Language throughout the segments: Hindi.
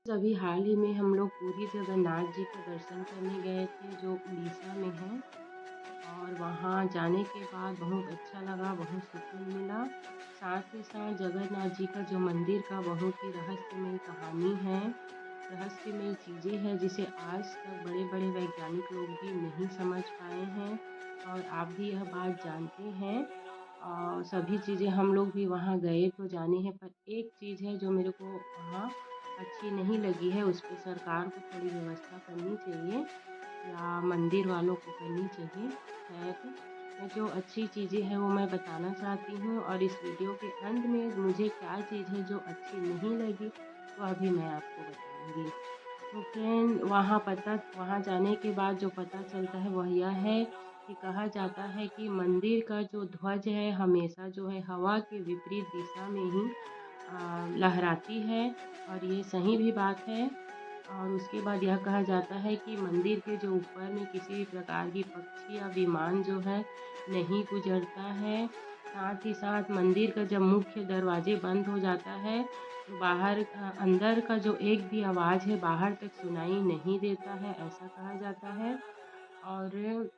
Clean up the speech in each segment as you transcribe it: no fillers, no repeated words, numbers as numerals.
अभी हाल ही में हम लोग पुरी जगन्नाथ जी का दर्शन करने गए थे जो उड़ीसा में है। और वहाँ जाने के बाद बहुत अच्छा लगा, बहुत सुकून मिला। साथ ही साथ जगन्नाथ जी का जो मंदिर का बहुत ही रहस्यमयी कहानी है, रहस्यमयी चीज़ें हैं जिसे आज तक बड़े-बड़े वैज्ञानिक लोग भी नहीं समझ पाए हैं और आप भी यह बात जानते हैं। और सभी चीज़ें हम लोग भी वहाँ गए तो जाने हैं, पर एक चीज़ है जो मेरे को वहाँ अच्छी नहीं लगी है, उस पे सरकार को थोड़ी व्यवस्था करनी चाहिए या मंदिर वालों को करनी चाहिए। खैर, जो अच्छी चीज़ें हैं वो मैं बताना चाहती हूँ और इस वीडियो के अंत में मुझे क्या चीज़ है जो अच्छी नहीं लगी, तो अभी मैं आपको बताऊँगी। तो फ्रेंड वहाँ जाने के बाद जो पता चलता है वह यह है कि कहा जाता है कि मंदिर का जो ध्वज है हमेशा जो है हवा के विपरीत दिशा में ही लहराती है और ये सही भी बात है। और उसके बाद यह कहा जाता है कि मंदिर के जो ऊपर में किसी भी प्रकार की पक्षी या विमान जो है नहीं गुजरता है। साथ ही साथ मंदिर का जब मुख्य दरवाजे बंद हो जाता है तो अंदर का जो एक भी आवाज़ है बाहर तक सुनाई नहीं देता है, ऐसा कहा जाता है। और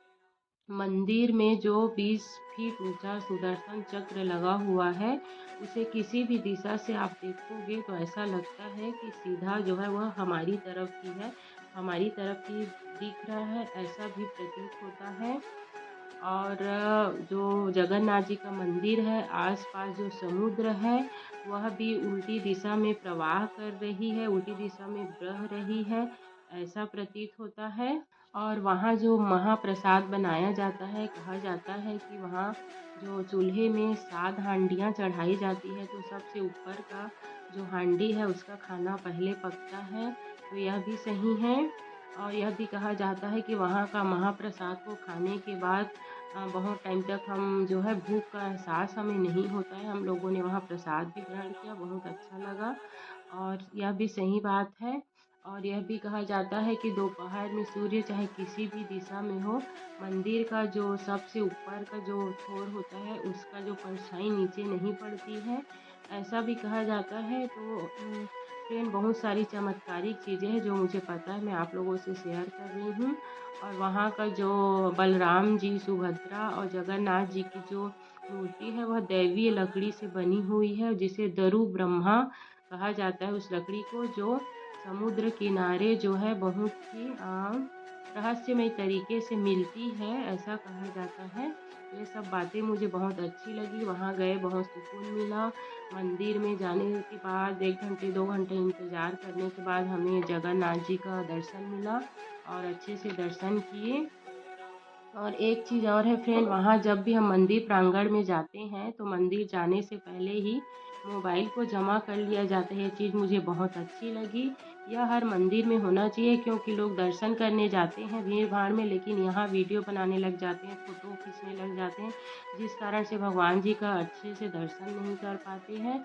मंदिर में जो 20 फीट ऊंचा सुदर्शन चक्र लगा हुआ है, उसे किसी भी दिशा से आप देखोगे तो ऐसा लगता है कि सीधा जो है वह हमारी तरफ ही है, हमारी तरफ ही दिख रहा है, ऐसा भी प्रतीत होता है। और जो जगन्नाथ जी का मंदिर है, आस-पास जो समुद्र है, वह भी उल्टी दिशा में प्रवाह कर रही है, उल्टी दिशा में बह रही है, ऐसा प्रतीत होता है। और वहाँ जो महाप्रसाद बनाया जाता है, कहा जाता है कि वहाँ जो चूल्हे में 7 हांडियाँ चढ़ाई जाती है, तो सबसे ऊपर का जो हांडी है, उसका खाना पहले पकता है, तो यह भी सही है। और यह भी कहा जाता है कि वहाँ का महाप्रसाद को खाने के बाद बहुत टाइम तक हम जो है भूख का एहसास हमें नहीं होता है। हम लोगों ने वहाँ प्रसाद भी ग्रहण किया, बहुत अच्छा लगा और यह भी सही बात है। और यह भी कहा जाता है कि दोपहर में सूर्य चाहे किसी भी दिशा में हो, मंदिर का जो सबसे ऊपर का जो छोर होता है, उसका जो परछाई नीचे नहीं पड़ती है, ऐसा भी कहा जाता है। तो फ्रेंड, बहुत सारी चमत्कारिक चीज़ें हैं जो मुझे पता है, मैं आप लोगों से शेयर कर रही हूँ। और वहाँ का जो बलराम जी, सुभद्रा और जगन्नाथ जी की जो मूर्ति है वह दैवीय लकड़ी से बनी हुई है, जिसे दरु ब्रह्मा कहा जाता है उस लकड़ी को, जो समुद्र किनारे जो है बहुत ही रहस्यमय तरीके से मिलती है, ऐसा कहा जाता है। ये सब बातें मुझे बहुत अच्छी लगी, वहाँ गए बहुत सुकून मिला। मंदिर में जाने के बाद 1 घंटे 2 घंटे इंतज़ार करने के बाद हमें जगन्नाथ जी का दर्शन मिला और अच्छे से दर्शन किए। और एक चीज़ और है फ्रेंड, वहाँ जब भी हम मंदिर प्रांगण में जाते हैं तो मंदिर जाने से पहले ही मोबाइल को जमा कर लिया जाता है। ये चीज़ मुझे बहुत अच्छी लगी। यह हर मंदिर में होना चाहिए क्योंकि लोग दर्शन करने जाते हैं भीड़-भाड़ में, लेकिन यहाँ वीडियो बनाने लग जाते हैं, फ़ोटो खींचने लग जाते हैं, जिस कारण से भगवान जी का अच्छे से दर्शन नहीं कर पाते हैं।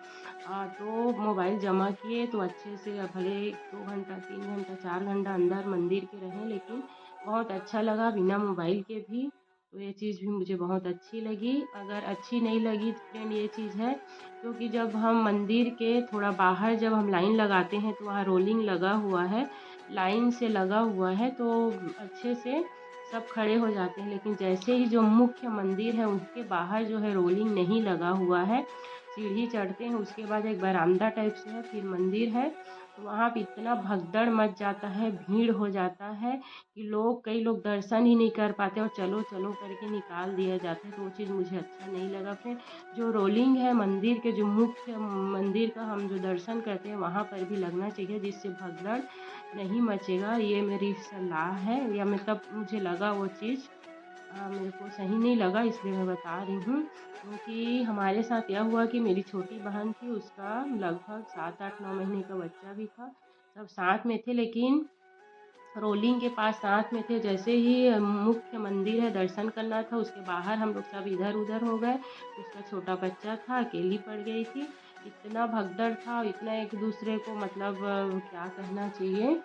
तो मोबाइल जमा किए तो अच्छे से भले 2 घंटा, 3 घंटा, 4 घंटा अंदर मंदिर के रहें, लेकिन बहुत अच्छा लगा बिना मोबाइल के भी। तो ये चीज़ भी मुझे बहुत अच्छी लगी। अगर अच्छी नहीं लगी तो फ्रेंड ये चीज़ है, क्योंकि जब हम मंदिर के थोड़ा बाहर जब हम लाइन लगाते हैं तो वहाँ रोलिंग लगा हुआ है, लाइन से लगा हुआ है, तो अच्छे से सब खड़े हो जाते हैं। लेकिन जैसे ही जो मुख्य मंदिर है उसके बाहर जो है रोलिंग नहीं लगा हुआ है, सीढ़ी चढ़ते हैं उसके बाद एक बरामदा टाइप से है, फिर मंदिर है, तो वहाँ पे इतना भगदड़ मच जाता है, भीड़ हो जाता है कि कई लोग दर्शन ही नहीं कर पाते और चलो चलो करके निकाल दिया जाता है, तो वो चीज़ मुझे अच्छा नहीं लगा। फिर जो रोलिंग है मंदिर के, जो मुख्य मंदिर का हम जो दर्शन करते हैं वहाँ पर भी लगना चाहिए, जिससे भगदड़ नहीं मचेगा। ये मेरी सलाह है, या मतलब मुझे लगा वो चीज़ मेरे को सही नहीं लगा, इसलिए मैं बता रही हूँ। क्योंकि हमारे साथ यह हुआ कि मेरी छोटी बहन थी, उसका लगभग 7, 8, 9 महीने का बच्चा भी था, सब साथ में थे, लेकिन रोलिंग के पास साथ में थे। जैसे ही मुख्य मंदिर है, दर्शन करना था, उसके बाहर हम लोग सब इधर-उधर हो गए। उसका छोटा बच्चा था, अकेली पड़ गई थी। इतना भगदड़ था, इतना एक-दूसरे को मतलब क्या कहना चाहिए,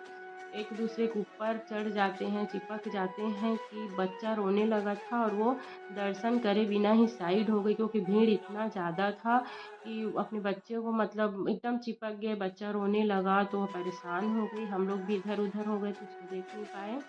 एक दूसरे के ऊपर चढ़ जाते हैं, चिपक जाते हैं कि बच्चा रोने लगा था और वो दर्शन करे बिना ही साइड हो गई, क्योंकि भीड़ इतना ज़्यादा था कि अपने बच्चे को मतलब एकदम चिपक गए, बच्चा रोने लगा तो वो परेशान हो गई। हम लोग भी इधर-उधर हो गए तो उसको देख नहीं पाए।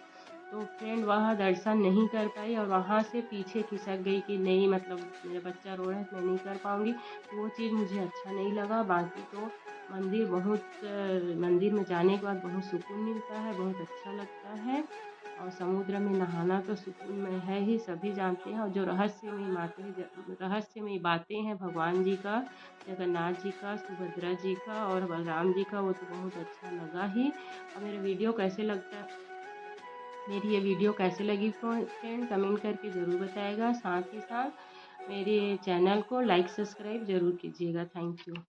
तो फ्रेंड वह दर्शन नहीं कर पाई और वहाँ से पीछे खिसक गई कि नहीं, मतलब मेरा बच्चा रो रहा है तो मैं नहीं कर पाऊँगी। तो वो चीज़ मुझे अच्छा नहीं लगा। बाकी तो मंदिर में जाने के बाद बहुत सुकून मिलता है, बहुत अच्छा लगता है और समुद्र में नहाना तो सुकून में है ही, सभी जानते हैं। और जो रहस्यमयी बातें हैं भगवान जी का, जगन्नाथ जी का, सुभद्रा जी का और बलराम जी का, वो तो बहुत अच्छा लगा ही। और मेरी ये वीडियो कैसे लगी फ्रेंड कमेंट करके ज़रूर बताइएगा। साथ ही साथ मेरे चैनल को लाइक सब्सक्राइब ज़रूर कीजिएगा। Thank you.